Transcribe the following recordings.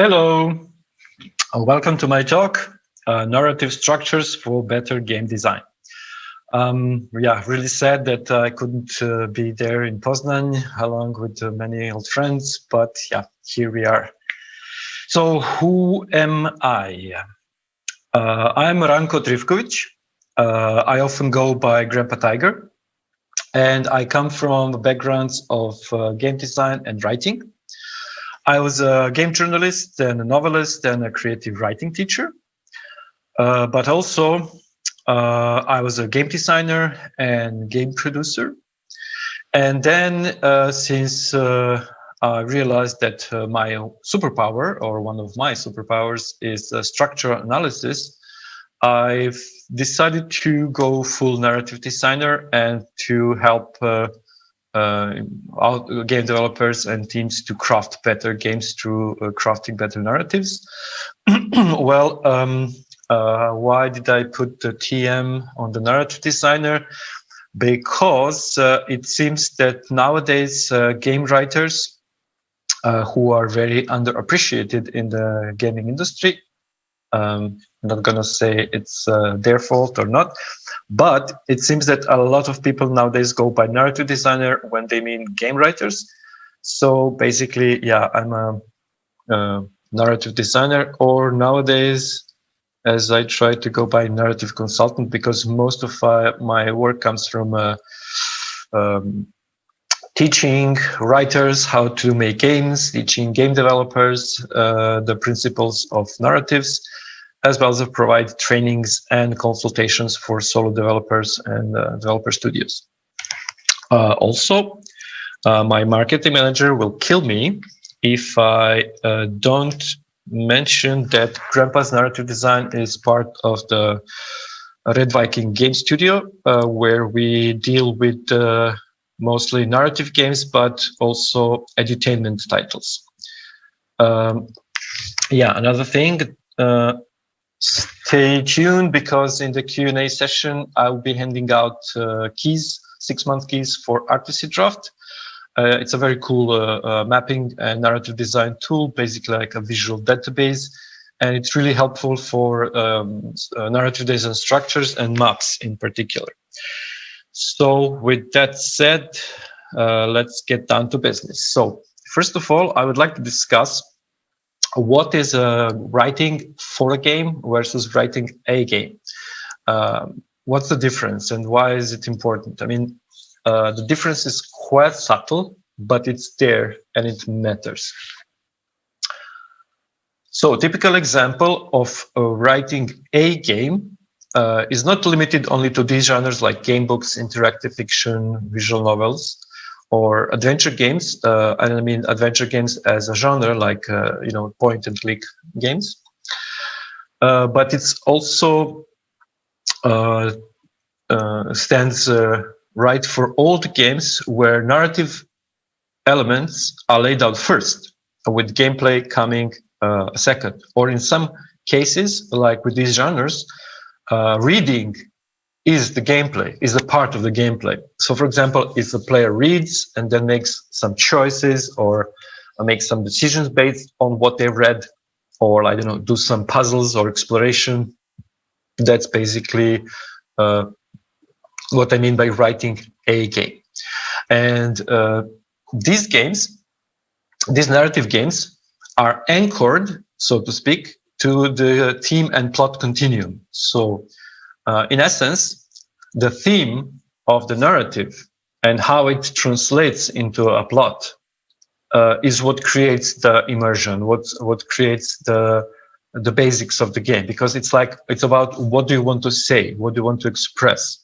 Hello, welcome to my talk, Narrative Structures for Better Game Design. Really sad that I couldn't be there in Poznan along with many old friends, but yeah, here we are. So who am I? I'm Ranko Trifkovic. I often go by Grandpa Tiger, and I come from backgrounds of game design and writing. I was a game journalist and a novelist and a creative writing teacher, but also I was a game designer and game producer. And then since I realized that my superpower, or one of my superpowers, is structural analysis, I've decided to go full narrative designer and to help game developers and teams to craft better games through crafting better narratives. Well, why did I put the TM on the narrative designer? Because it seems that nowadays game writers who are very underappreciated in the gaming industry, I'm not going to say it's their fault or not, but it seems that a lot of people nowadays go by narrative designer when they mean game writers. So basically, yeah, I'm a narrative designer, or nowadays, as I try to go by narrative consultant, because most of my work comes from teaching writers how to make games, teaching game developers the principles of narratives, as well as provide trainings and consultations for solo developers and developer studios. Also, my marketing manager will kill me if I don't mention that Grandpa's Narrative Design is part of the Red Viking Game Studio, where we deal with mostly narrative games, but also edutainment titles. Another thing, stay tuned, because in the Q&A session, I'll be handing out keys, 6-month keys for Artisy Draft. It's a very cool mapping and narrative design tool, basically like a visual database. And it's really helpful for narrative design structures and maps in particular. So with that said, let's get down to business. So first of all, I would like to discuss what is writing for a game versus writing a game. What's the difference and why is it important? I mean, the difference is quite subtle, but it's there and it matters. So typical example of writing a game is not limited only to these genres like game books, interactive fiction, visual novels, or adventure games. And I mean adventure games as a genre, like point and click games. But it's also stands right for all the games where narrative elements are laid out first, with gameplay coming second. Or in some cases, like with these genres, reading is the gameplay, is a part of the gameplay. So for example, if the player reads and then makes some choices or makes some decisions based on what they've read, or I don't know, do some puzzles or exploration, that's basically what I mean by writing a game. And these games, these narrative games, are anchored, so to speak, to the theme and plot continuum. So in essence, the theme of the narrative and how it translates into a plot is what creates the immersion, what creates the basics of the game, because it's about what do you want to say, what do you want to express.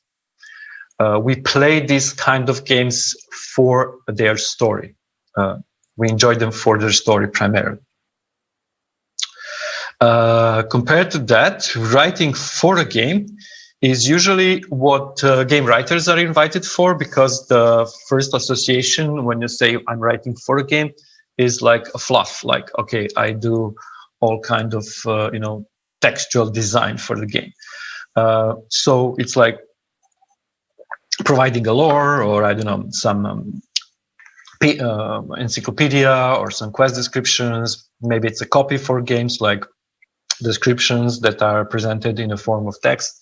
We play these kind of games for their story. We enjoy them for their story primarily. Compared to that, writing for a game is usually what game writers are invited for, because the first association when you say I'm writing for a game is like a fluff, like, okay, I do all kind of textual design for the game. So it's like providing a lore, or I don't know, some encyclopedia or some quest descriptions. Maybe it's a copy for games, like descriptions that are presented in a form of text,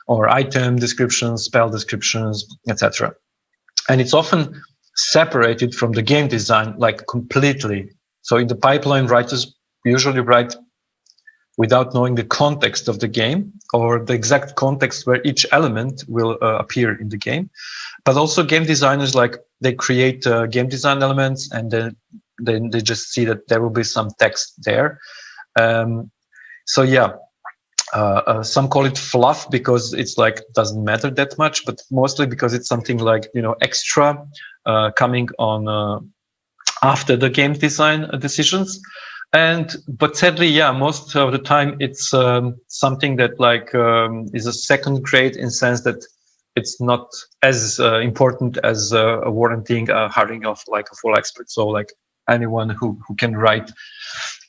or item descriptions, spell descriptions, etc. And it's often separated from the game design, like completely. So in the pipeline, writers usually write without knowing the context of the game or the exact context where each element will appear in the game. But also game designers, like, they create game design elements, and then they just see that there will be some text there. So yeah, some call it fluff because it's like doesn't matter that much, but mostly because it's something like, extra coming on after the game design decisions. But sadly, yeah, most of the time it's something that is a second grade, in sense that it's not as important as warranting hiring of like a full expert. So like anyone who can write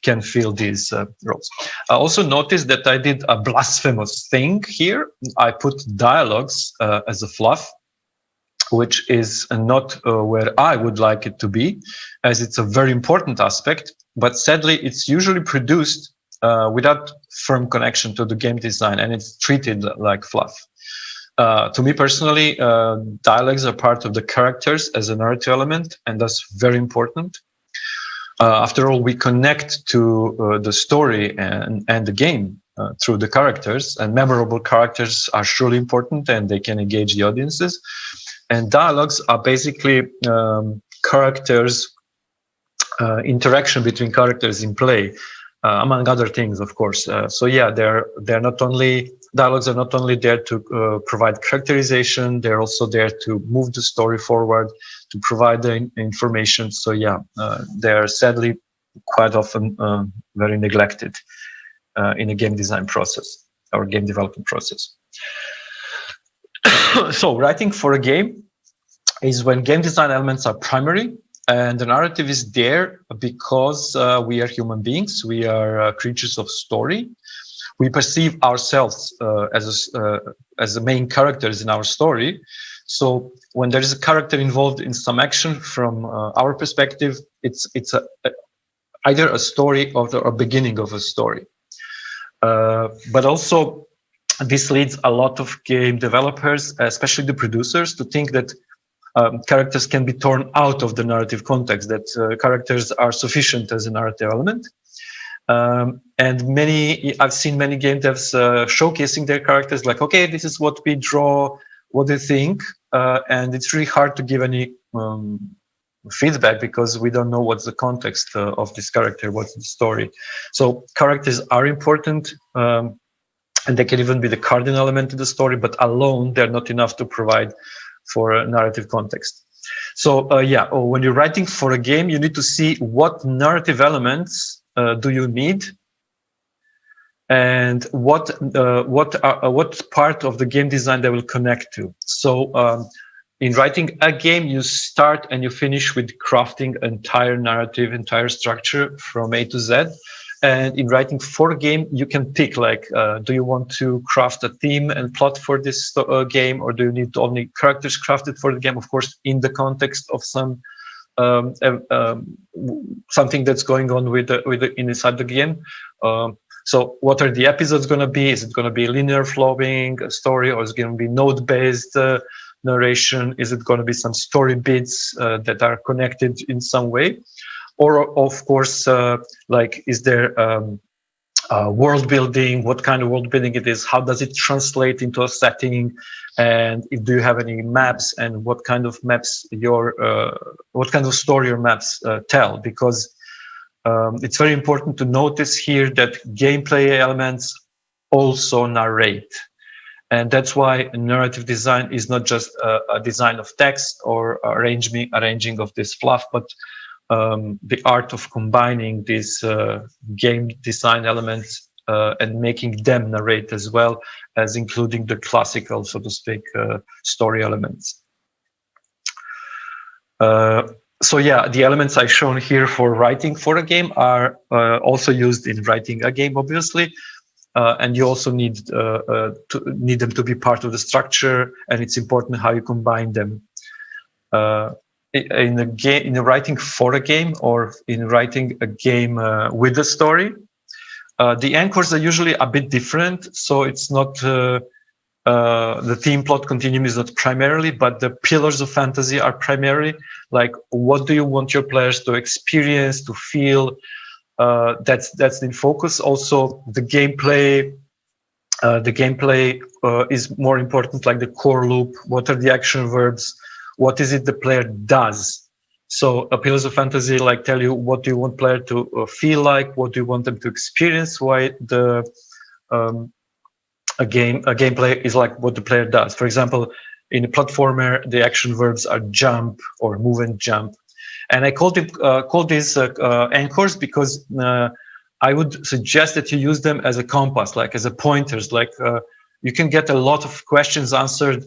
can fill these roles. I also noticed that I did a blasphemous thing here. I put dialogues as a fluff, which is not where I would like it to be, as it's a very important aspect. But sadly, it's usually produced without firm connection to the game design, and it's treated like fluff. To me personally, dialogues are part of the characters as a narrative element, and that's very important. After all, we connect to the story and the game through the characters, and memorable characters are surely important, and they can engage the audiences. And dialogues are basically characters, interaction between characters in play, among other things, of course. So yeah, they're not only, dialogues are not only there to provide characterization, they're also there to move the story forward, to provide the information. So yeah, they're sadly quite often very neglected in a game design process or game development process. So writing for a game is when game design elements are primary, and the narrative is there because we are human beings. We are creatures of story. We perceive ourselves as the main characters in our story. So when there is a character involved in some action, from our perspective, it's either a story or a beginning of a story. But also, this leads a lot of game developers, especially the producers, to think that characters can be torn out of the narrative context, that characters are sufficient as a narrative element. And I've seen many game devs showcasing their characters, like, okay, this is what we draw, what do you think? And it's really hard to give any feedback because we don't know what's the context of this character, what's the story. So characters are important, and they can even be the cardinal element in the story, but alone they're not enough to provide for a narrative context. So when you're writing for a game, you need to see what narrative elements do you need, and what part of the game design they will connect to. So in writing a game, you start and you finish with crafting entire narrative, entire structure from A to Z. And in writing for a game, you can pick, like, do you want to craft a theme and plot for this game, or do you need only characters crafted for the game? Of course, in the context of some something that's going on with inside the game. So what are the episodes going to be? Is it going to be linear flowing story, or is it going to be node-based narration? Is it going to be some story bits that are connected in some way? Or, of course, is there world building? What kind of world building it is? How does it translate into a setting? And do you have any maps? And what kind of maps what kind of story your maps tell? Because it's very important to notice here that gameplay elements also narrate. And that's why narrative design is not just a design of text or arranging of this fluff, but the art of combining these game design elements and making them narrate, as well as including the classical, so to speak, story elements. So yeah, the elements I've shown here for writing for a game are also used in writing a game, obviously. And you also need them to be part of the structure, and it's important how you combine them. in a game, in writing for a game, or in writing a game with a story, the anchors are usually a bit different. So it's not the theme plot continuum is not primarily, but the pillars of fantasy are primarily. Like, what do you want your players to experience, to feel? That's in focus. Also, the gameplay. Is more important, like the core loop. What are the action verbs? What is it the player does? So pillars of fantasy like tell you what do you want player to feel like, what do you want them to experience, why the a gameplay is like what the player does. For example, in a platformer, the action verbs are jump or move and jump. And I call these anchors because I would suggest that you use them as a compass, like as a pointers. Like you can get a lot of questions answered,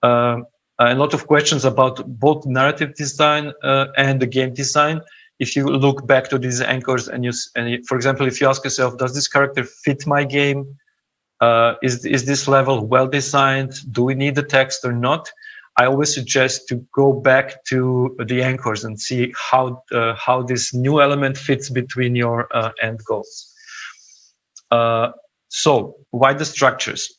a lot of questions about both narrative design and the game design. If you look back to these anchors and for example, if you ask yourself, does this character fit my game? Is this level well designed? Do we need the text or not? I always suggest to go back to the anchors and see how this new element fits between your end goals. So why the structures?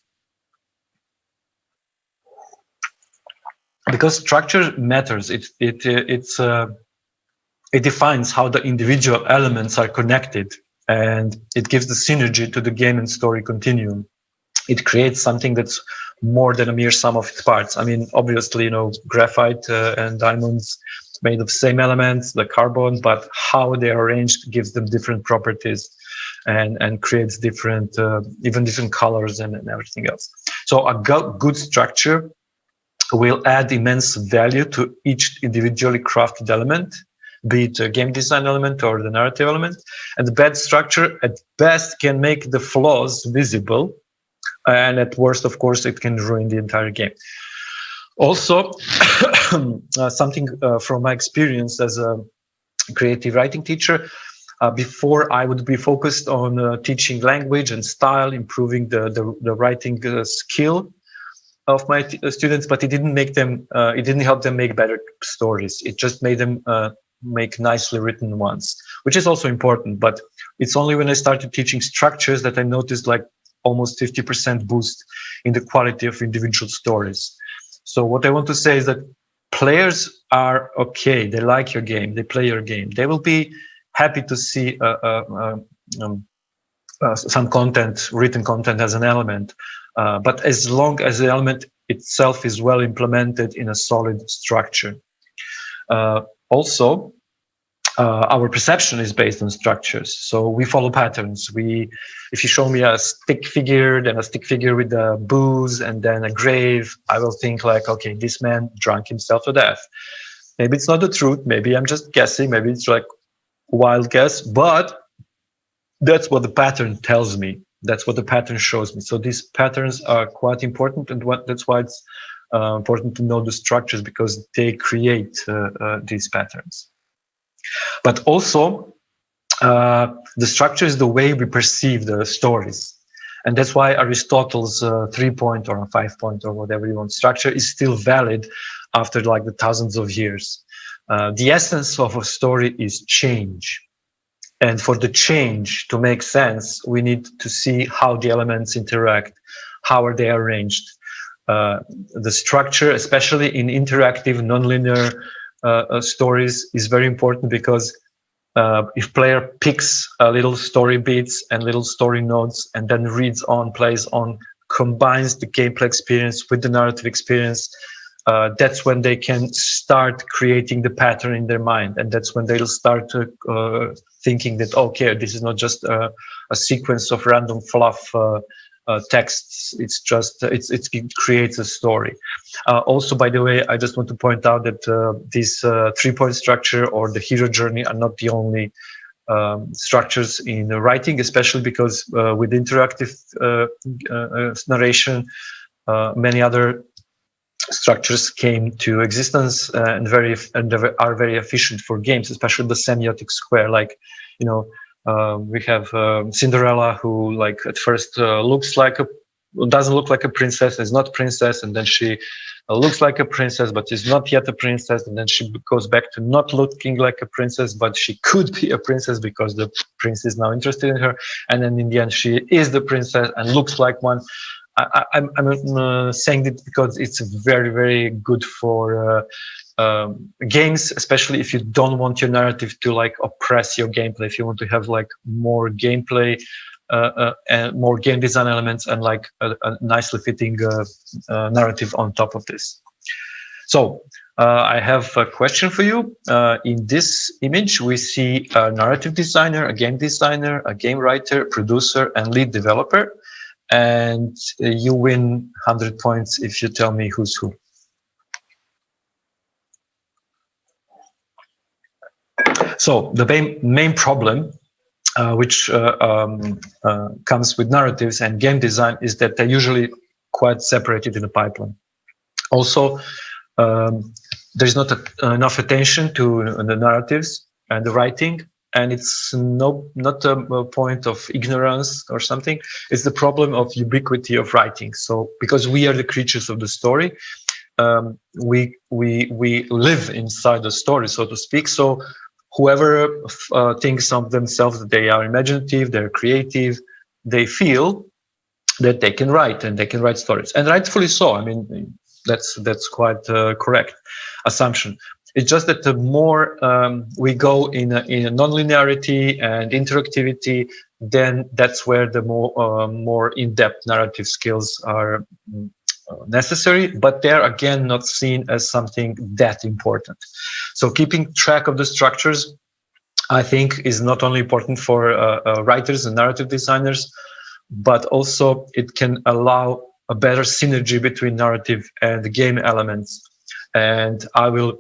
Because structure matters. It defines how the individual elements are connected, and it gives the synergy to the game and story continuum. It creates something that's more than a mere sum of its parts. I mean, obviously, graphite and diamonds made of same elements, the carbon, but how they're arranged gives them different properties and creates different, even different colors and everything else. So a good structure will add immense value to each individually crafted element, be it a game design element or the narrative element. And the bad structure at best can make the flaws visible, and at worst, of course, it can ruin the entire game. Also, something from my experience as a creative writing teacher, before I would be focused on teaching language and style, improving the writing skill of my students, but it didn't help them make better stories. It just made them make nicely written ones, which is also important. But it's only when I started teaching structures that I noticed like almost 50% boost in the quality of individual stories. So what I want to say is that players are okay. They like your game. They play your game. They will be happy to see some content, written content as an element. But as long as the element itself is well implemented in a solid structure. Also, our perception is based on structures. So we follow patterns. If you show me a stick figure, then a stick figure with a booze and then a grave, I will think like, okay, this man drank himself to death. Maybe it's not the truth. Maybe I'm just guessing. Maybe it's like wild guess, but that's what the pattern tells me. That's what the pattern shows me. So these patterns are quite important, and that's why it's important to know the structures, because they create these patterns. But also, the structure is the way we perceive the stories. And that's why Aristotle's 3-point or 5-point or whatever you want structure is still valid after like the thousands of years. The essence of a story is change. And for the change to make sense, we need to see how the elements interact, how are they arranged. The structure, especially in interactive, nonlinear stories, is very important, because if player picks little story beats and little story nodes and then reads on, plays on, combines the gameplay experience with the narrative experience, that's when they can start creating the pattern in their mind. And that's when they'll start thinking that, okay, this is not just a sequence of random fluff texts. It's just, it creates a story. Also, by the way, I just want to point out that this 3-point structure or the hero journey are not the only structures in writing, especially because with interactive narration, many other structures came to existence and are very efficient for games, especially the semiotic square. Like, we have Cinderella, who like at first looks like doesn't look like a princess, is not princess, and then she looks like a princess, but is not yet a princess, and then she goes back to not looking like a princess, but she could be a princess because the prince is now interested in her, and then in the end she is the princess and looks like one. I'm saying it because it's very, very good for games, especially if you don't want your narrative to like oppress your gameplay. If you want to have like more gameplay and more game design elements and like a nicely fitting narrative on top of this. So I have a question for you. In this image, we see a narrative designer, a game designer, a game writer, producer, and lead developer. And you win 100 points if you tell me who's who. So the main problem which comes with narratives and game design is that they're usually quite separated in the pipeline. Also, there's not enough attention to the narratives and the writing, and it's not a point of ignorance or something. It's the problem of ubiquity of writing. So because we are the creatures of the story, we live inside the story, so to speak. So whoever thinks of themselves that they are imaginative, they're creative, they feel that they can write and they can write stories, and rightfully so. I mean, that's quite correct assumption. It's just that the more we go in a non-linearity and interactivity, then that's where the more in-depth narrative skills are necessary, but they're again not seen as something that important. So keeping track of the structures, I think, is not only important for writers and narrative designers, but also it can allow a better synergy between narrative and the game elements. And I will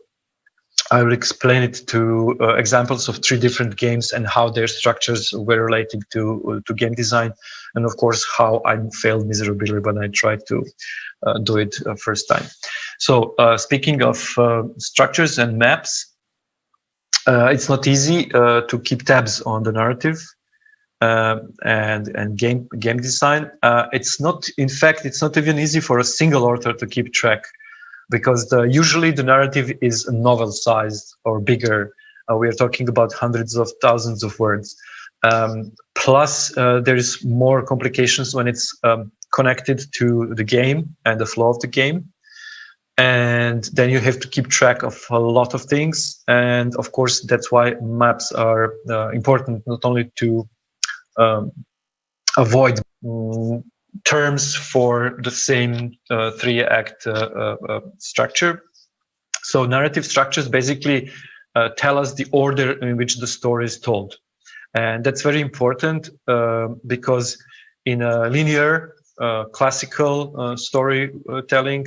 explain it to examples of 3 different games and how their structures were related to game design, and of course how I failed miserably when I tried to do it first time. So speaking of structures and maps, it's not easy to keep tabs on the narrative and game design. It's not even easy for a single author to keep track, because usually the narrative is novel-sized or bigger. We are talking about hundreds of thousands of words. Plus, there is more complications when it's connected to the game and the flow of the game. And then you have to keep track of a lot of things. And of course, that's why maps are important, not only to avoid terms for the same 3-act structure. So narrative structures basically tell us the order in which the story is told. And that's very important because in a linear classical storytelling,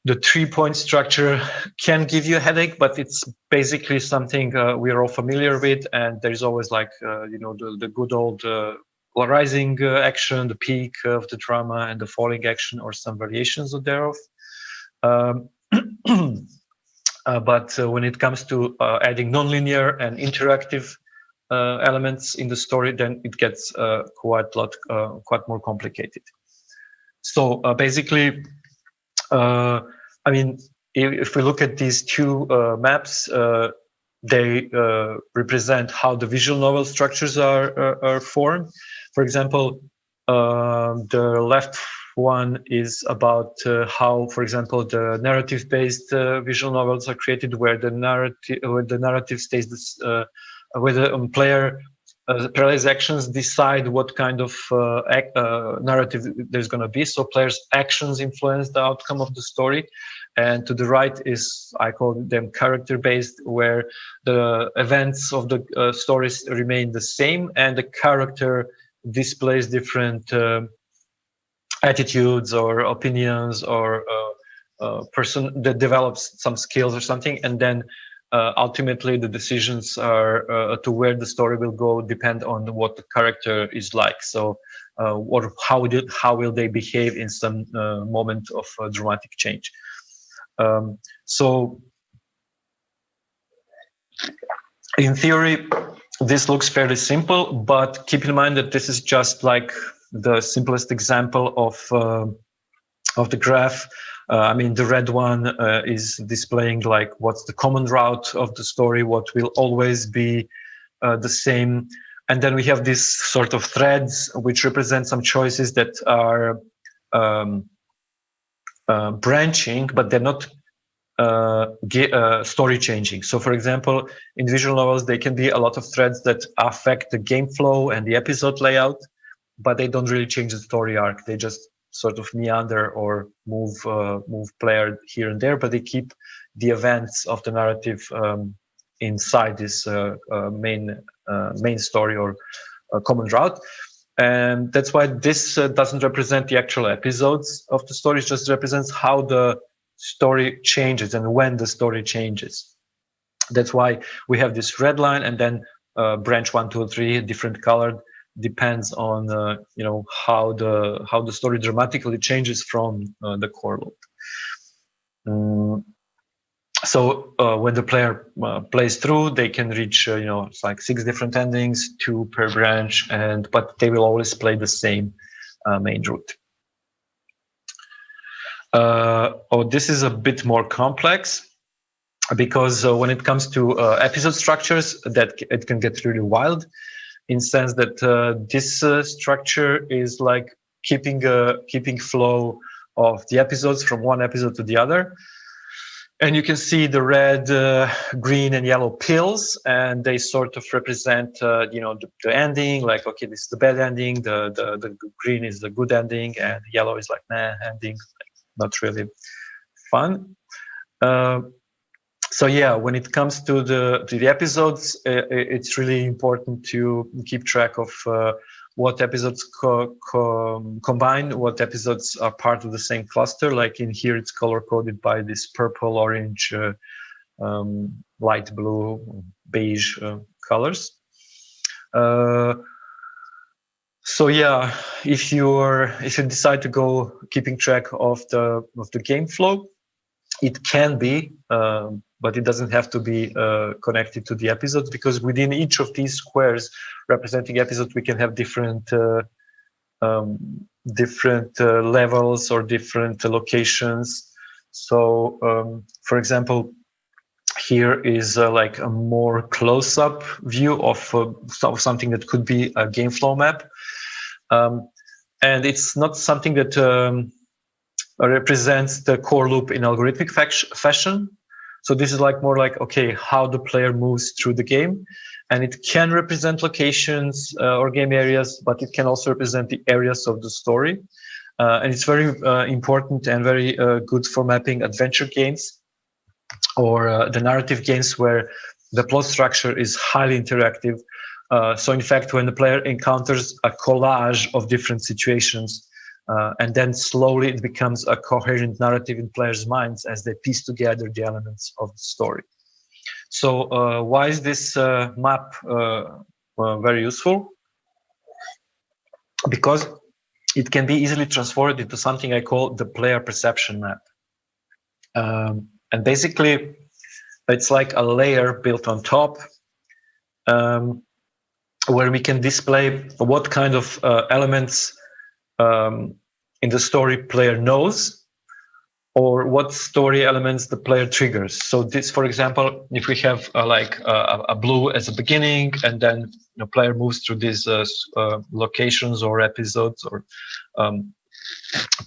the 3-point structure can give you a headache, but it's basically something we're all familiar with. And there's always like, the good old rising action, the peak of the drama, and the falling action, or some variations of thereof. But when it comes to adding nonlinear and interactive elements in the story, then it gets quite more complicated. So basically, I mean, if we look at these 2 maps, they represent how the visual novel structures are formed. For example, the left one is about how, for example, the narrative-based visual novels are created, where the narrative stays this, where the player player's actions decide what kind of narrative there's going to be. So players' actions influence the outcome of the story. And to the right is, I call them character-based, where the events of the stories remain the same, and the character displays different attitudes or opinions, or person that develops some skills or something. And then ultimately the decisions are to where the story will go depend on what the character is like. So how will they behave in some moment of dramatic change. So in theory, this looks fairly simple, but keep in mind that this is just like the simplest example of the graph. I mean, the red one is displaying like what's the common route of the story, what will always be the same. And then we have these sort of threads which represent some choices that are branching, but they're not story changing. So for example, in visual novels, there can be a lot of threads that affect the game flow and the episode layout, but they don't really change the story arc. They just sort of meander or move player here and there, but they keep the events of the narrative inside this main story or common route. And that's why this doesn't represent the actual episodes of the story. It just represents how the story changes and when the story changes. That's why we have this red line, and then branch 1, 2, 3, different colored, depends on how the story dramatically changes from the core loop. So when the player plays through, they can reach it's like 6 different endings, 2 per branch, but they will always play the same main route. This is a bit more complex, because when it comes to episode structures, that it can get really wild, in sense that this structure is like keeping flow of the episodes from one episode to the other. And you can see the red, green, and yellow pills, and they sort of represent, the ending. Like, okay, this is the bad ending. The green is the good ending, and the yellow is like ending, not really fun. So yeah, when it comes to the episodes, it's really important to keep track of what episodes combine, what episodes are part of the same cluster. Like in here, it's color coded by this purple, orange, light blue, beige colors. So yeah, if you decide to go keeping track of the game flow, it can be, but it doesn't have to be connected to the episodes, because within each of these squares representing episodes, we can have different levels or different locations. So, for example, here is like a more close-up view of something that could be a game flow map, and it's not something that represents the core loop in algorithmic fashion. So this is like more like, okay, how the player moves through the game, and it can represent locations or game areas, but it can also represent the areas of the story. And it's very important and very good for mapping adventure games or the narrative games where the plot structure is highly interactive. So in fact, when the player encounters a collage of different situations, and then slowly it becomes a coherent narrative in players' minds as they piece together the elements of the story. So why is this map very useful? Because it can be easily transformed into something I call the player perception map. And basically, it's like a layer built on top, where we can display what kind of elements in the story player knows, or what story elements the player triggers. So this, for example, if we have a blue as a beginning, and then the player moves through these locations or episodes or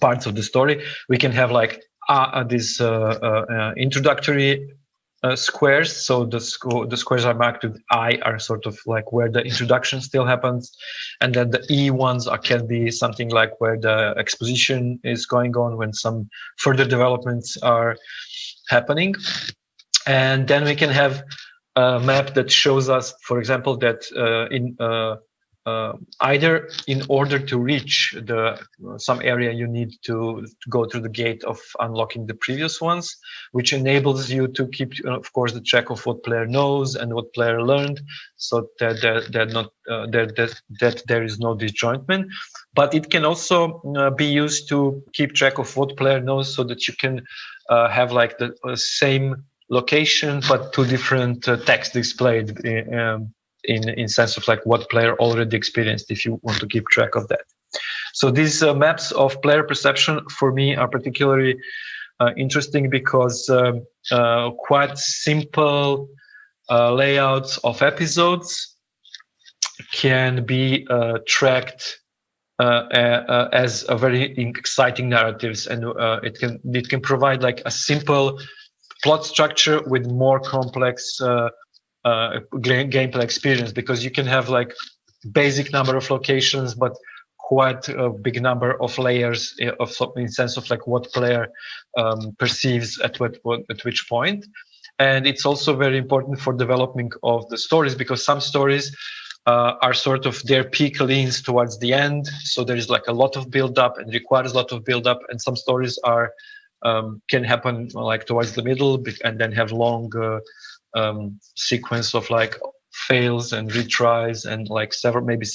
parts of the story, we can have like these introductory squares. So the squares are marked with I, are sort of like where the introduction still happens, and then the E ones can be something like where the exposition is going on, when some further developments are happening. And then we can have a map that shows us, for example, that either in order to reach some area, you need to go through the gate of unlocking the previous ones, which enables you to keep, of course, the track of what player knows and what player learned, so that there is no disjointment. But it can also be used to keep track of what player knows, so that you can have like the same location but two different text displayed in sense of like what player already experienced, if you want to keep track of that. So these maps of player perception for me are particularly interesting because quite simple layouts of episodes can be tracked as a very exciting narratives, and it can provide like a simple plot structure with more complex gameplay experience, because you can have like basic number of locations but quite a big number of layers in sense of like what player perceives at which point. And it's also very important for development of the stories, because some stories are sort of their peak leans towards the end, so there is like a lot of build up and requires a lot of build up, and some stories are can happen like towards the middle and then have long sequence of like fails and retries and like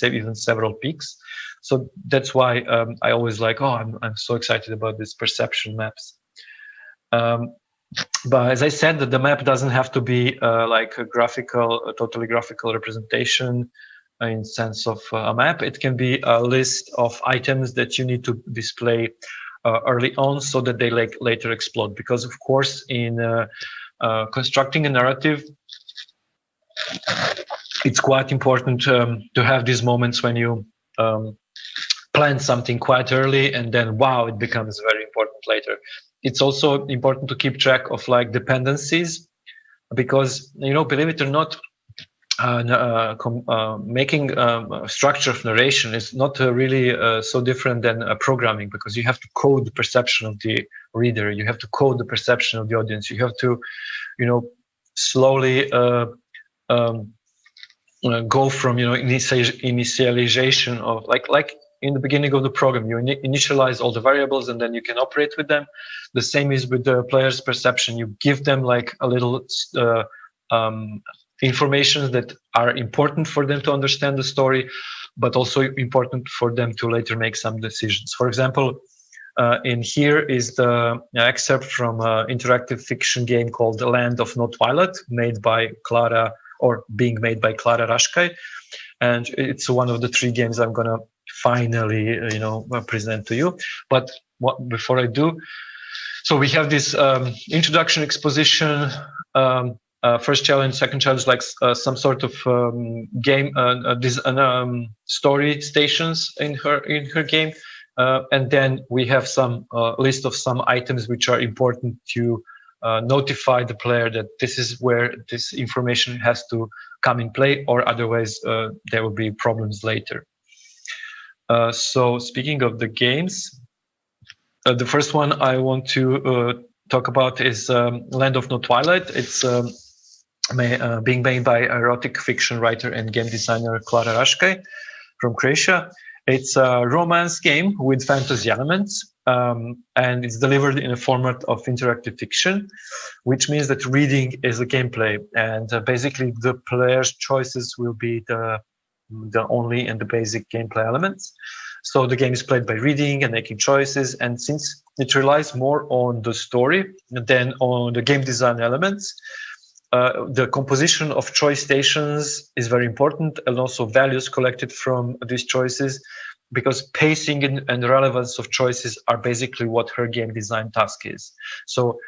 even several peaks. So that's why I always like, I'm so excited about these perception maps. But as I said, the map doesn't have to be like a totally graphical representation in sense of a map. It can be a list of items that you need to display early on so that they like later explode. Because of course, in constructing a narrative, it's quite important to have these moments when you plan something quite early and then wow, it becomes very important later. It's also important to keep track of like dependencies, because believe it or not, making a structure of narration is not really so different than programming, because you have to code the perception of the reader, you have to code the perception of the audience, you have to slowly go from initialization of like in the beginning of the program, you initialize all the variables and then you can operate with them. The same is with the player's perception. You give them like a little information that are important for them to understand the story, but also important for them to later make some decisions. For example, in here is the excerpt from an interactive fiction game called The Land of No Twilight, being made by Klara Raškaj. And it's one of the 3 games I'm gonna finally present to you. But before I do, so we have this introduction, exposition, first challenge, second challenge, like some sort of game story stations in her game, and then we have some list of some items which are important to notify the player that this is where this information has to come in play, or otherwise there will be problems later. So speaking of the games, the first one I want to talk about is Land of No Twilight. It's being made by erotic fiction writer and game designer Klara Raškaj from Croatia. It's a romance game with fantasy elements, and it's delivered in a format of interactive fiction, which means that reading is a gameplay, and basically the player's choices will be the only and the basic gameplay elements. So the game is played by reading and making choices, and since it relies more on the story than on the game design elements, the composition of choice stations is very important, and also values collected from these choices, because pacing and relevance of choices are basically what her game design task is. So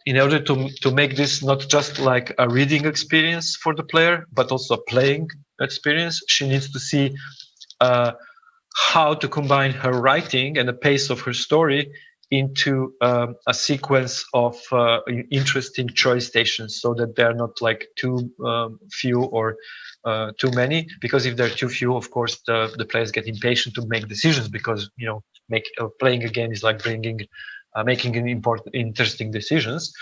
in order to make this not just like a reading experience for the player, but also a playing experience, she needs to see how to combine her writing and the pace of her story into a sequence of interesting choice stations, so that they're not like too few or too many, because if they're too few, of course the players get impatient to make decisions, because playing a game is like making interesting decisions.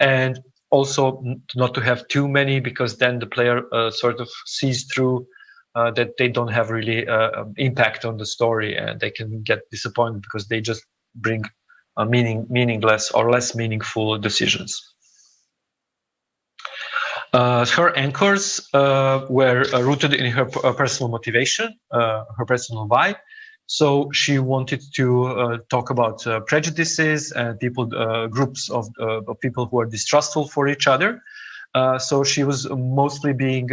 And also not to have too many, because then the player sort of sees through that they don't have really impact on the story, and they can get disappointed because they just bring meaningless or less meaningful decisions. Her anchors were rooted in her personal motivation, her personal vibe. So she wanted to talk about prejudices and groups of people who are distrustful for each other. So she was mostly being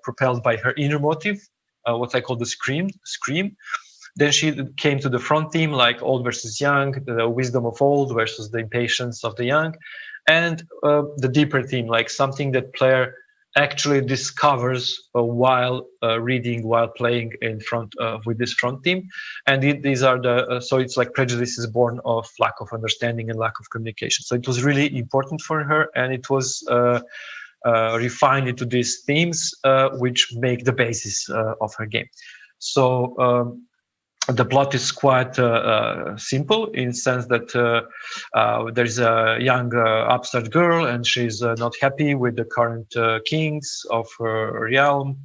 propelled by her inner motive, what I call the scream. Then she came to the front theme, like old versus young, the wisdom of old versus the impatience of the young, and the deeper theme, like something that player actually discovers while reading, while playing in front with this front theme. And these are the so it's like prejudice is born of lack of understanding and lack of communication. So it was really important for her, and it was refined into these themes, which make the basis of her game. So the plot is quite simple in the sense that there's a young upstart girl, and she's not happy with the current kings of her realm.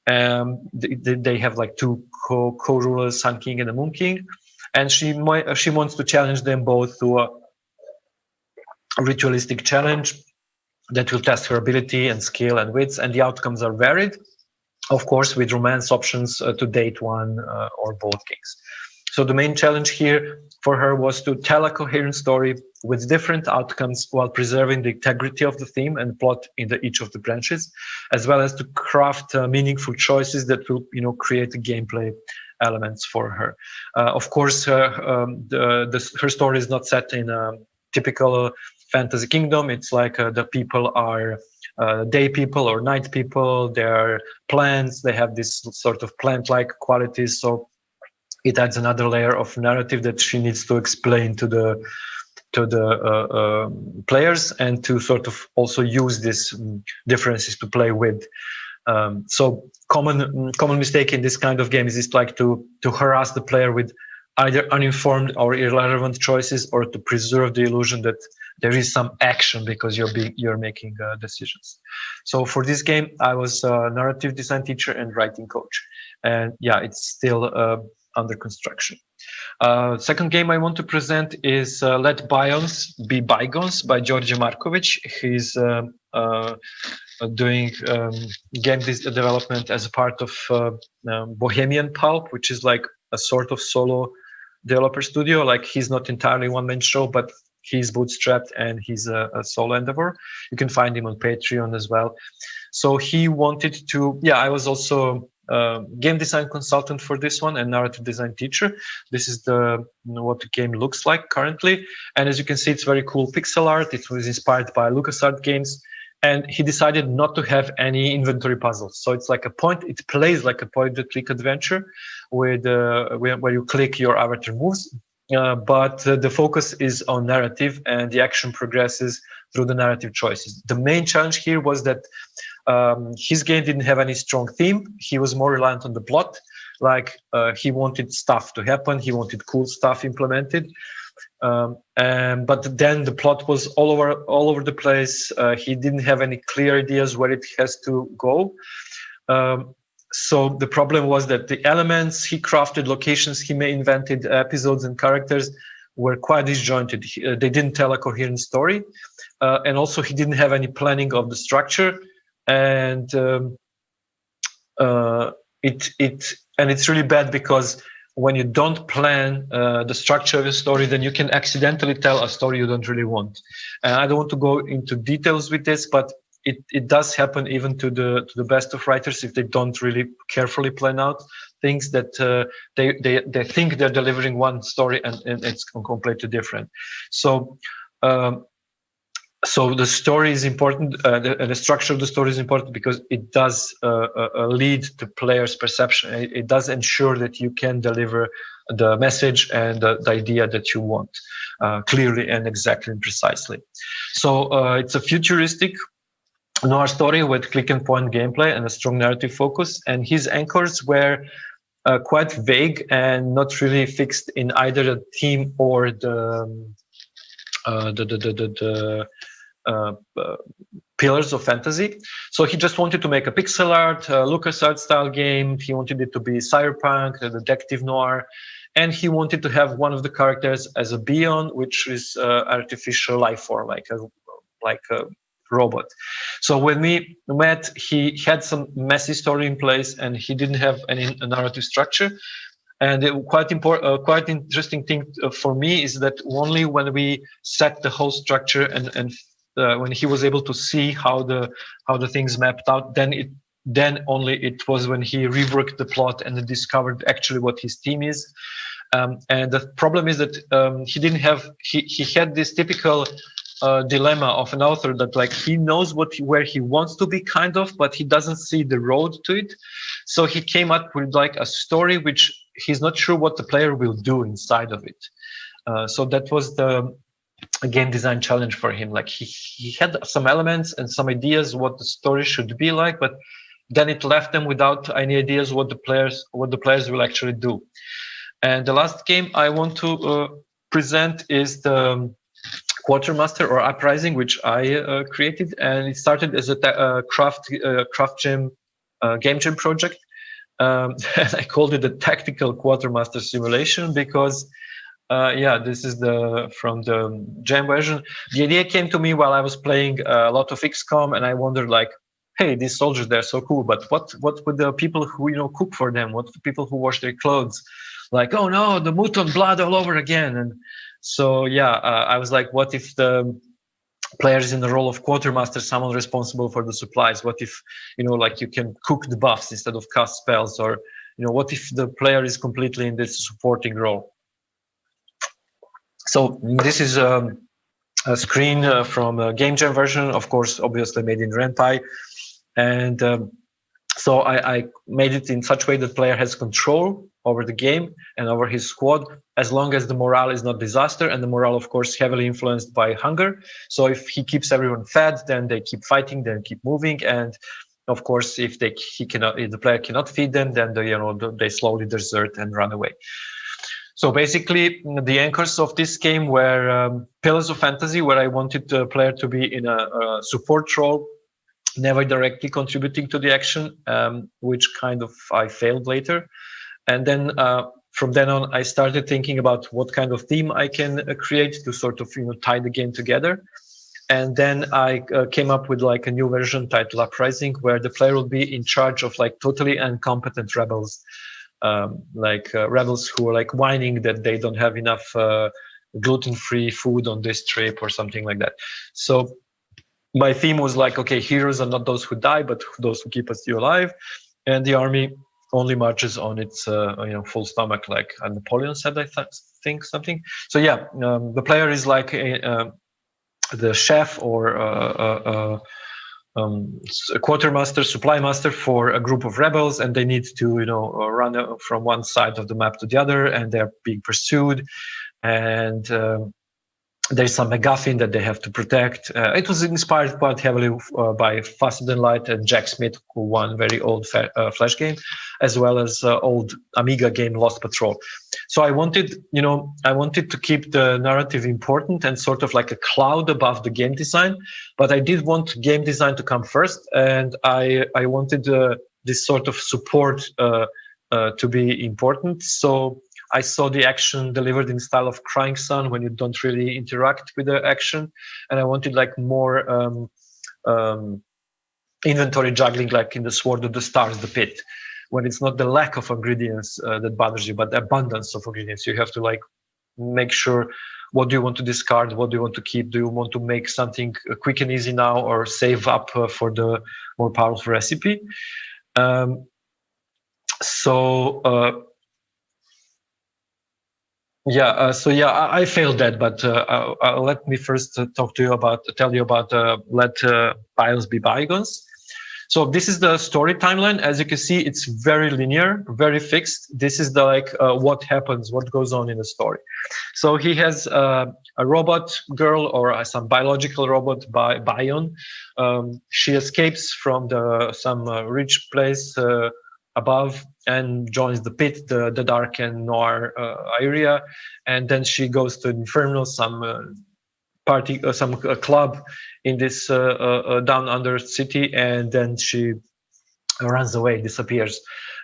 They have like two co-rulers, Sun King and the Moon King, and she wants to challenge them both to a ritualistic challenge that will test her ability and skill and wits, and the outcomes are varied, of course, with romance options to date one or both kings. So the main challenge here for her was to tell a coherent story with different outcomes while preserving the integrity of the theme and plot in each of the branches, as well as to craft meaningful choices that will, create a gameplay elements for her. Of course, her story is not set in a typical fantasy kingdom. It's like the people are day people or night people. They are plants. They have this sort of plant-like qualities. So it adds another layer of narrative that she needs to explain to the players, and to sort of also use these differences to play with. So common mistake in this kind of games is like to harass the player with either uninformed or irrelevant choices, or to preserve the illusion that there is some action because you're making decisions. So for this game, I was a narrative design teacher and writing coach, and yeah, it's still under construction. Second game I want to present is Let Bions Be Bygones by Djordje Markovic. He's doing game development as a part of Bohemian Pulp, which is like a sort of solo developer studio. Like, he's not entirely one-man show, but he's bootstrapped and he's a solo endeavor. You can find him on Patreon as well. So he wanted to, I was also game design consultant for this one and narrative design teacher. This is what the game looks like currently. And as you can see, it's very cool pixel art. It was inspired by LucasArts games. And he decided not to have any inventory puzzles. So it's like it plays like a point-and-click adventure with where you click, your avatar moves. But the focus is on narrative, and the action progresses through the narrative choices. The main challenge here was that his game didn't have any strong theme. He was more reliant on the plot. Like, he wanted stuff to happen. He wanted cool stuff implemented. But then the plot was all over the place. He didn't have any clear ideas where it has to go. So the problem was that the elements he crafted, locations he invented, episodes and characters were quite disjointed. They didn't tell a coherent story, and also he didn't have any planning of the structure. And it's really bad, because when you don't plan the structure of a story, then you can accidentally tell a story you don't really want. And I don't want to go into details with this, but it does happen even to the best of writers if they don't really carefully plan out things, that they think they're delivering one story and it's completely different. So the story is important, and the structure of the story is important because it does lead to players' perception. It does ensure that you can deliver the message and the idea that you want clearly and exactly and precisely. So it's a futuristic noir story with click and point gameplay and a strong narrative focus. And his anchors were quite vague and not really fixed in either the theme or the pillars of fantasy. So he just wanted to make a pixel art, LucasArts style game. He wanted it to be cyberpunk, a detective noir, and he wanted to have one of the characters as a Bion, which is artificial life form, like a robot. So when we met, he had some messy story in place, and he didn't have any narrative structure. And quite interesting thing for me is that only when we set the whole structure and when he was able to see how the things mapped out, then then only it was when he reworked the plot and discovered actually what his theme is. And the problem is that he had this typical dilemma of an author that like he knows where he wants to be kind of, but he doesn't see the road to it. So he came up with like a story which he's not sure what the player will do inside of it. So that was the game design challenge for him. Like he had some elements and some ideas what the story should be like, but then it left them without any ideas what the players will actually do. And the last game I want to present is the Quartermaster or Uprising, which I created, and it started as a craft jam game jam project. And I called it a tactical Quartermaster simulation because this is from the jam version. The idea came to me while I was playing a lot of XCOM, and I wondered like, hey, these soldiers, they're so cool, but what would the people who cook for them? What the people who wash their clothes? Like, oh no, the mutant blood all over again. And so I was like, what if the player is in the role of Quartermaster, someone responsible for the supplies? What if like you can cook the buffs instead of cast spells? Or what if the player is completely in this supporting role? So this is a screen from a game jam version, of course, obviously made in RenPy. And so I made it in such a way that player has control over the game and over his squad, as long as the morale is not disaster, and the morale, of course, heavily influenced by hunger. So if he keeps everyone fed, then they keep fighting, then keep moving, and of course, if the player cannot feed them, then they slowly desert and run away. So basically, the anchors of this game were pillars of fantasy, where I wanted the player to be in a support role, never directly contributing to the action, which kind of I failed later. And then from then on, I started thinking about what kind of theme I can create to sort of tie the game together. And then I came up with like a new version titled Uprising, where the player will be in charge of like totally incompetent rebels, rebels who are like whining that they don't have enough gluten-free food on this trip or something like that. So my theme was like, okay, heroes are not those who die, but those who keep us still alive. And the army only marches on its full stomach, like Napoleon said, I think something. So the player is like the chef or a quartermaster, supply master for a group of rebels, and they need to run from one side of the map to the other, and they're being pursued, and there's some MacGuffin that they have to protect. It was inspired quite heavily by Faster Than Light and Jack Smith, who won very old Flash game, as well as old Amiga game Lost Patrol. So I wanted to keep the narrative important and sort of like a cloud above the game design, but I did want game design to come first, and I wanted this sort of support to be important. So I saw the action delivered in style of Crying Sun, when you don't really interact with the action, and I wanted like more inventory juggling, like in the Sword of the Stars, the Pit, when it's not the lack of ingredients that bothers you, but the abundance of ingredients. You have to like make sure, what do you want to discard, what do you want to keep, do you want to make something quick and easy now, or save up for the more powerful recipe. I failed that, but let me first tell you about Let Bions Be Bygones. So this is the story timeline. As you can see, it's very linear, very fixed. This is the what happens, what goes on in the story. So he has a robot girl, or some biological robot, Bion. She escapes from some rich place above and joins the Pit, the dark and noir area, and then she goes to Inferno, some party, some club in this down under city, and then she runs away, disappears.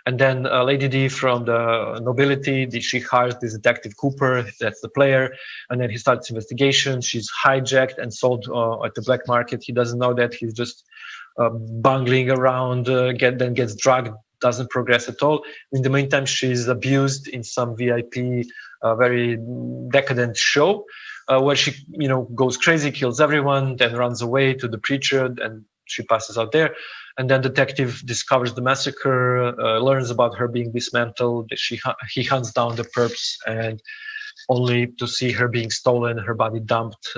And then Lady D from the nobility, she hires this detective Cooper, that's the player, and then he starts investigation. She's hijacked and sold at the black market. He doesn't know that. He's just bungling around, then gets drugged, doesn't progress at all. In the meantime, she's abused in some VIP, very decadent show, where she, goes crazy, kills everyone, then runs away to the preacher, and she passes out there. And then detective discovers the massacre, learns about her being dismantled. He hunts down the perps, and only to see her being stolen, her body dumped.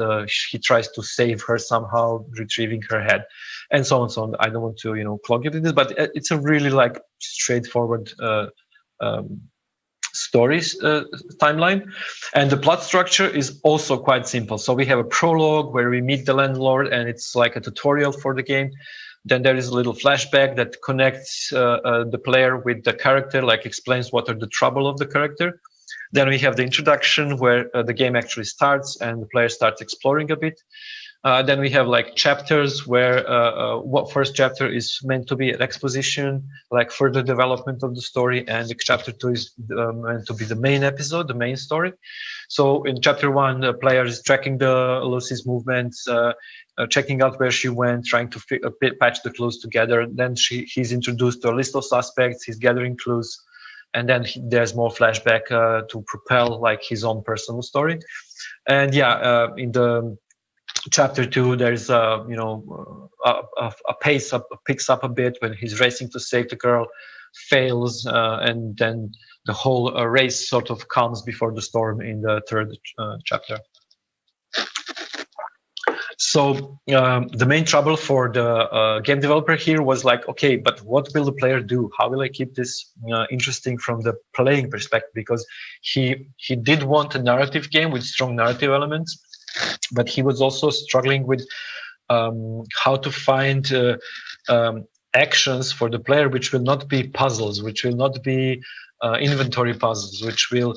He tries to save her somehow, retrieving her head, and so on and so on. I don't want to, clog you with this, but it's a really like straightforward stories timeline. And the plot structure is also quite simple. So we have a prologue where we meet the landlord, and it's like a tutorial for the game. Then there is a little flashback that connects the player with the character, like explains what are the trouble of the character. Then we have the introduction where the game actually starts and the player starts exploring a bit. Then we have like chapters where what first chapter is meant to be an exposition, like further development of the story, and the chapter 2 is meant to be the main episode, the main story. So in chapter 1, the player is tracking Lucy's movements, checking out where she went, trying to patch the clues together. Then he's introduced to a list of suspects, he's gathering clues, and then there's more flashback to propel like his own personal story. And in the chapter 2, there's a pace up, picks up a bit when he's racing to save the girl, fails, and then the whole race sort of calms before the storm in the third chapter. So the main trouble for the game developer here was like, okay, but what will the player do? How will I keep this interesting from the playing perspective? Because he did want a narrative game with strong narrative elements, but he was also struggling with how to find actions for the player which will not be puzzles, which will not be inventory puzzles, which will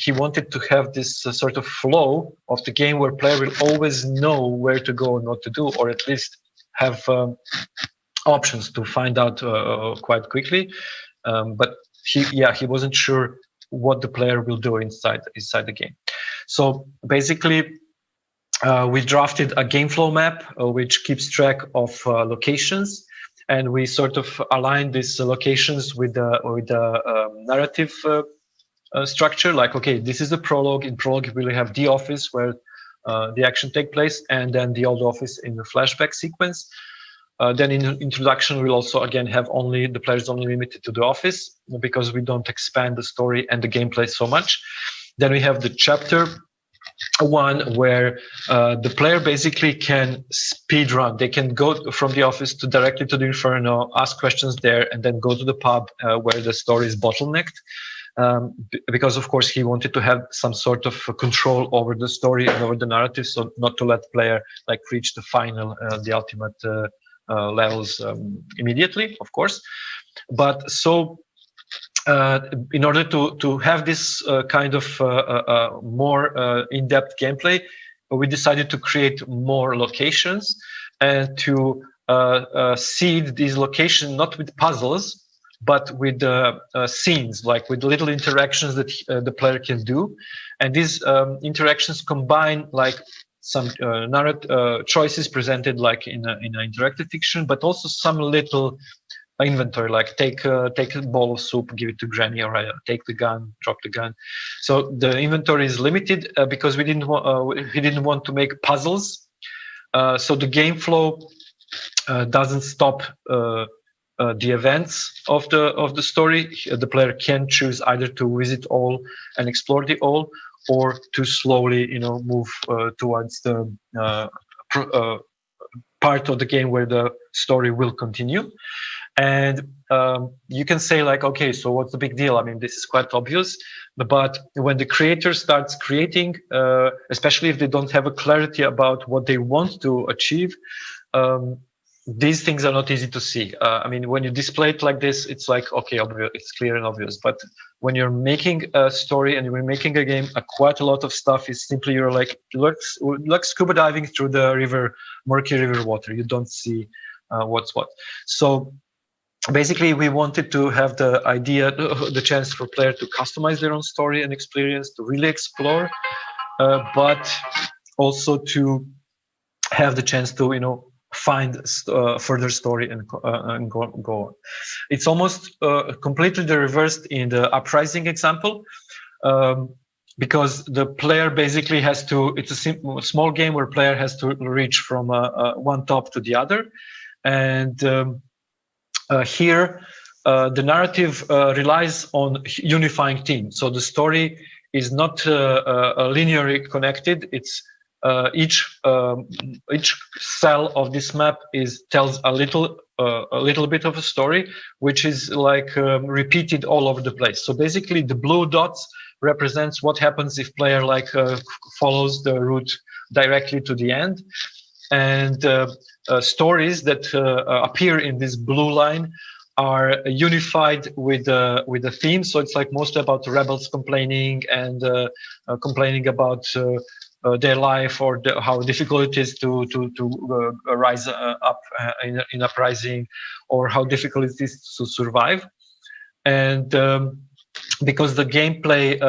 he wanted to have this sort of flow of the game where player will always know where to go and what to do, or at least have options to find out quite quickly. But he wasn't sure what the player will do inside the game. So basically, we drafted a game flow map which keeps track of locations, and we sort of aligned these locations with the narrative structure. Like, okay, this is the prologue. In prologue, we will have the office where the action take place, and then the old office in the flashback sequence. Then in the introduction, we'll also again have the players only limited to the office, because we don't expand the story and the gameplay so much. Then we have the chapter 1 where the player basically can speed run. They can go from the office directly to the Inferno, ask questions there, and then go to the pub where the story is bottlenecked. Because of course he wanted to have some sort of control over the story and over the narrative, so not to let the player like reach the final, the ultimate levels immediately, of course. But so in order to have this kind of more in-depth gameplay, we decided to create more locations and to seed these locations not with puzzles, but with scenes, like with little interactions that the player can do. And these interactions combine like some choices presented like in an interactive fiction, but also some little inventory, like take a bowl of soup, give it to Granny, or take the gun, drop the gun. So the inventory is limited because we didn't want to make puzzles. So the game flow doesn't stop the events of the story. The player can choose either to visit all and explore the all, or to slowly move towards the part of the game where the story will continue. And you can say like, okay, so what's the big deal? I mean, this is quite obvious, but when the creator starts creating, especially if they don't have a clarity about what they want to achieve, these things are not easy to see. I mean, when you display it like this, it's like, okay, obvious, it's clear and obvious. But when you're making a story and you're making a game, quite a lot of stuff is simply you're like scuba diving through the river, murky river water. You don't see what's what. So basically, we wanted to have the chance for player to customize their own story and experience, to really explore, but also to have the chance to find further story and go on. It's almost completely the reversed in the Uprising example. because the player basically has to, it's a small game where player has to reach from one top to the other. And here, the narrative relies on unifying themes. So the story is not linearly connected. It's each cell of this map tells a little bit of a story, which is like repeated all over the place. So basically, the blue dots represents what happens if player follows the route directly to the end, and stories that appear in this blue line are unified with a theme. So it's like mostly about the rebels complaining and complaining about their life, or how difficult it is to rise up in Uprising, or how difficult it is to survive. And because the gameplay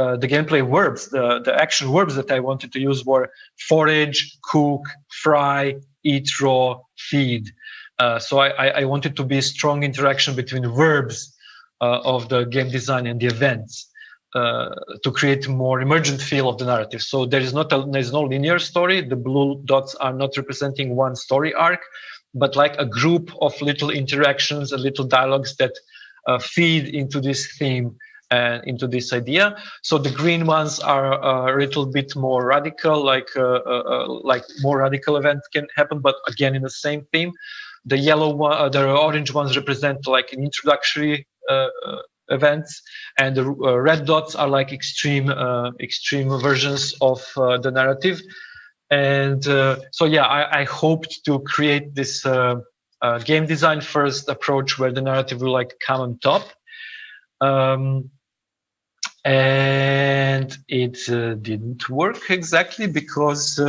verbs, the action verbs that I wanted to use were forage, cook, fry, eat raw, feed. So I wanted to be a strong interaction between verbs of the game design and the events to create a more emergent feel of the narrative. So there's no linear story. The blue dots are not representing one story arc, but like a group of little interactions and little dialogues that feed into this theme and into this idea. So the green ones are a little bit more radical, like more radical events can happen, but again in the same theme. The yellow one, the orange ones represent like an introductory events, and the red dots are like extreme versions of the narrative. And so yeah, I hoped to create this game design first approach where the narrative will like come on top. And it didn't work exactly, because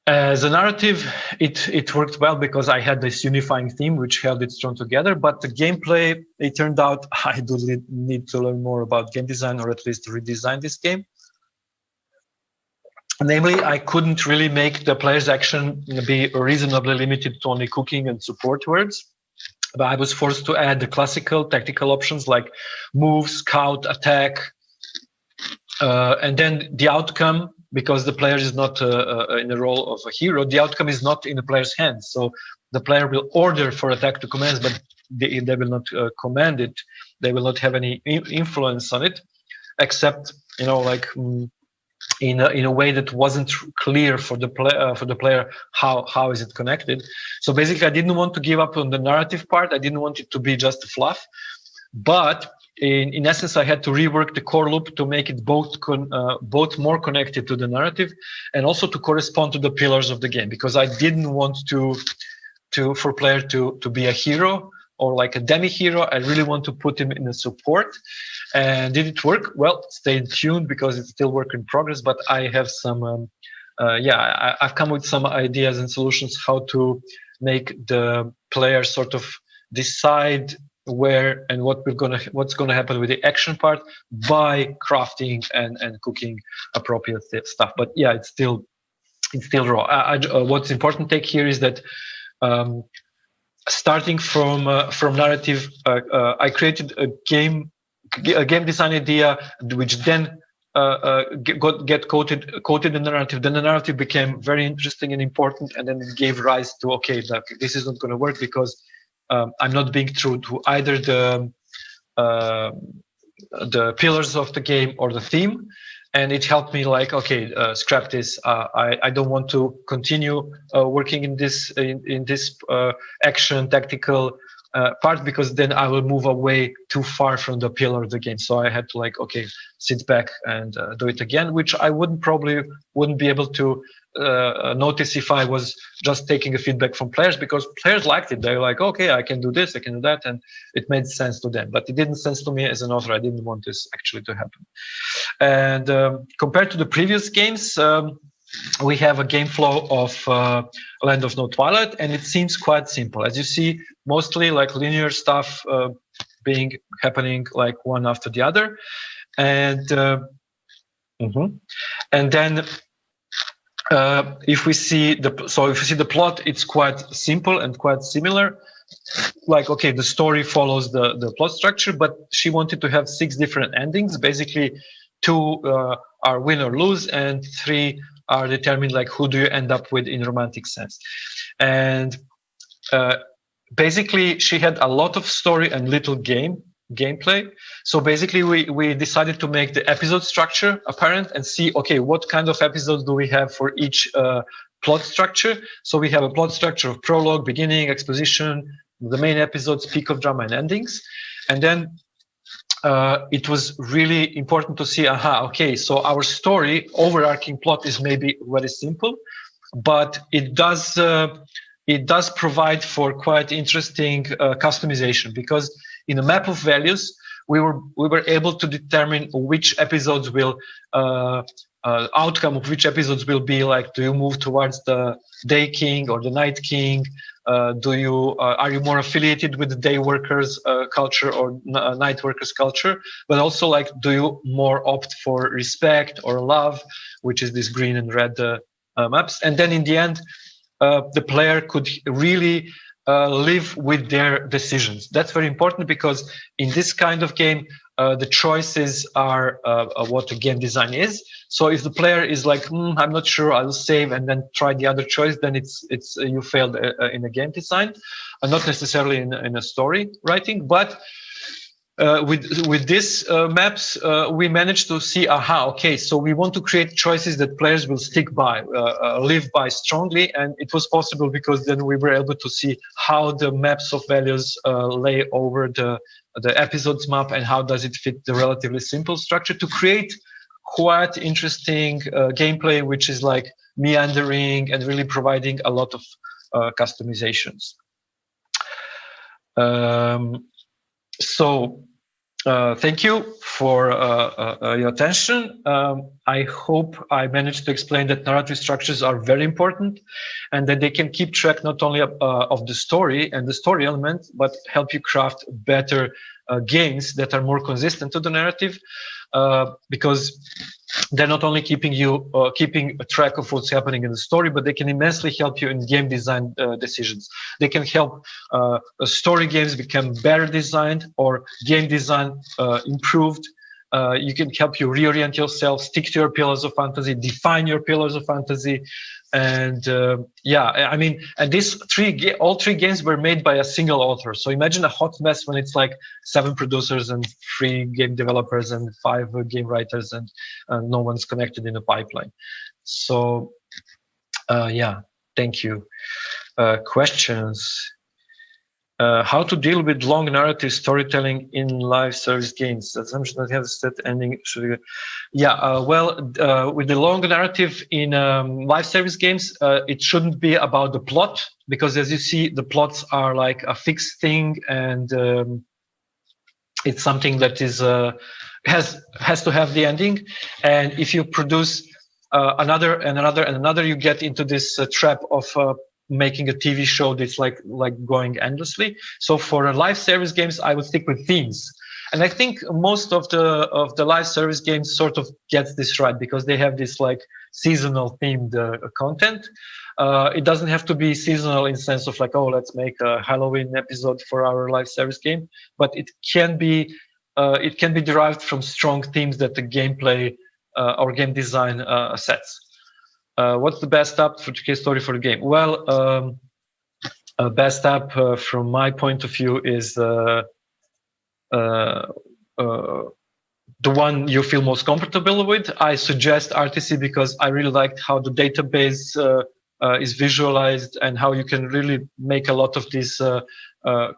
as a narrative, it worked well because I had this unifying theme which held it strong together. But the gameplay, it turned out I do need to learn more about game design, or at least redesign this game. Namely, I couldn't really make the player's action be reasonably limited to only cooking and support words. But I was forced to add the classical tactical options like move, scout, attack, and then the outcome, because the player is not in the role of a hero, the outcome is not in the player's hands. So the player will order for attack to commence, but they will not command it. They will not have any influence on it, except, you know, like in a way that wasn't clear for the player how is it connected. So basically, I didn't want to give up on the narrative part. I didn't want it to be just fluff, but in essence, I had to rework the core loop to make it both more connected to the narrative and also to correspond to the pillars of the game, because I didn't want for player to be a hero or like a demi-hero. I really want to put him in a support. And did it work? Well, stay tuned because it's still work in progress, but I have some, I've come with some ideas and solutions how to make the player sort of decide where and what's gonna happen with the action part by crafting and cooking appropriate stuff. But yeah, it's still raw. What's important to take here is that starting from narrative, I created a game design idea, which then get coated in the narrative. Then the narrative became very interesting and important, and then it gave rise to, okay, this is not going to work because I'm not being true to either the pillars of the game or the theme. And it helped me like, okay, scrap this. I don't want to continue working in this action tactical part, because then I will move away too far from the pillar of the game. So I had to like, okay, sit back and do it again, which I wouldn't be able to notice if I was just taking a feedback from players, because players liked it. They're like, okay, I can do this, I can do that, and it made sense to them. But it didn't sense to me as an author. I didn't want this actually to happen. And compared to the previous games, we have a game flow of Land of No Twilight, and it seems quite simple. As you see, mostly like linear stuff happening like one after the other, and then if we see the plot, it's quite simple and quite similar. Like, okay, the story follows the plot structure, but she wanted to have 6 different endings, basically 2 are win or lose, and 3 are determined like who do you end up with in romantic sense. And basically she had a lot of story and little gameplay. So basically we decided to make the episode structure apparent and see, okay, what kind of episodes do we have for each plot structure. So we have a plot structure of prologue, beginning, exposition, the main episodes, peak of drama, and endings. And then it was really important to see, okay, so our story, overarching plot is maybe very simple, but it does provide for quite interesting customization, because in a map of values, we were able to determine which episodes will outcome of which episodes will be like, do you move towards the day king or the night king? Are you more affiliated with the day workers culture or night workers culture? But also like, do you more opt for respect or love, which is this green and red maps? And then in the end, the player could really live with their decisions. That's very important, because in this kind of game, the choices are what a game design is. So if the player is like, I'm not sure, I'll save and then try the other choice, then it's you failed in a game design, not necessarily in a story writing. But with this maps, we managed to see, okay, so we want to create choices that players will stick by, live by strongly. And it was possible because then we were able to see how the maps of values lay over the episodes map, and how does it fit the relatively simple structure to create quite interesting gameplay, which is like meandering and really providing a lot of customizations. So thank you for your attention. I hope I managed to explain that narrative structures are very important, and that they can keep track not only of the story and the story element, but help you craft better games that are more consistent to the narrative, because they're not only keeping a track of what's happening in the story, but they can immensely help you in game design decisions. They can help story games become better designed, or game design improved. You can help you reorient yourself, stick to your pillars of fantasy, define your pillars of fantasy. And I mean, and all three games were made by a single author. So imagine a hot mess when it's like 7 producers and 3 game developers and 5 game writers, and no one's connected in the pipeline. So thank you. Questions? How to deal with long narrative storytelling in live service games? Assumption that has a set ending. With the long narrative in live service games, it shouldn't be about the plot, because as you see, the plots are like a fixed thing, and it's something that is has to have the ending. And if you produce another and another and another, you get into this trap of making a TV show that's like going endlessly. So for live service games, I would stick with themes. And I think most of the live service games sort of gets this right, because they have this like seasonal themed content. It doesn't have to be seasonal in the sense of like, oh, let's make a Halloween episode for our live service game, but it can be derived from strong themes that the gameplay or game design sets. What's the best app for case story for the game? Well, best app from my point of view is the one you feel most comfortable with. I suggest RTC because I really liked how the database is visualized, and how you can really make a lot of these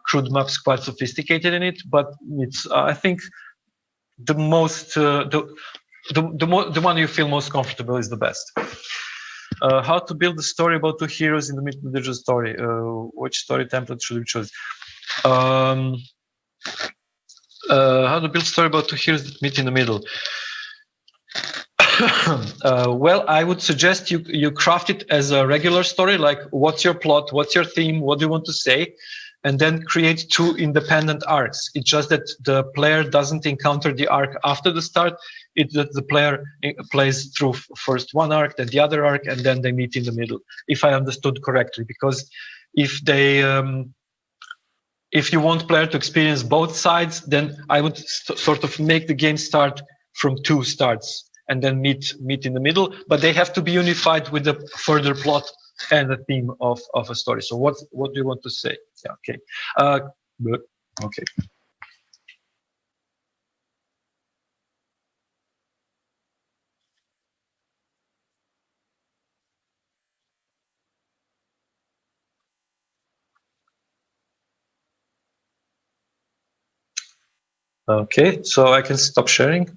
crude maps quite sophisticated in it. But it's I think the most the one you feel most comfortable is the best. How to build a story about 2 heroes in the middle of the story? Which story template should we choose? How to build a story about 2 heroes that meet in the middle? Well, I would suggest you craft it as a regular story, like what's your plot, what's your theme, what do you want to say, and then create 2 independent arcs. It's just that the player doesn't encounter the arc after the start. It's that the player plays through first one arc, then the other arc, and then they meet in the middle, if I understood correctly. Because if you want player to experience both sides, then I would sort of make the game start from two starts and then meet in the middle, but they have to be unified with the further plot and the theme of a story. So what do you want to say? Yeah, okay. Okay. Okay, so I can stop sharing.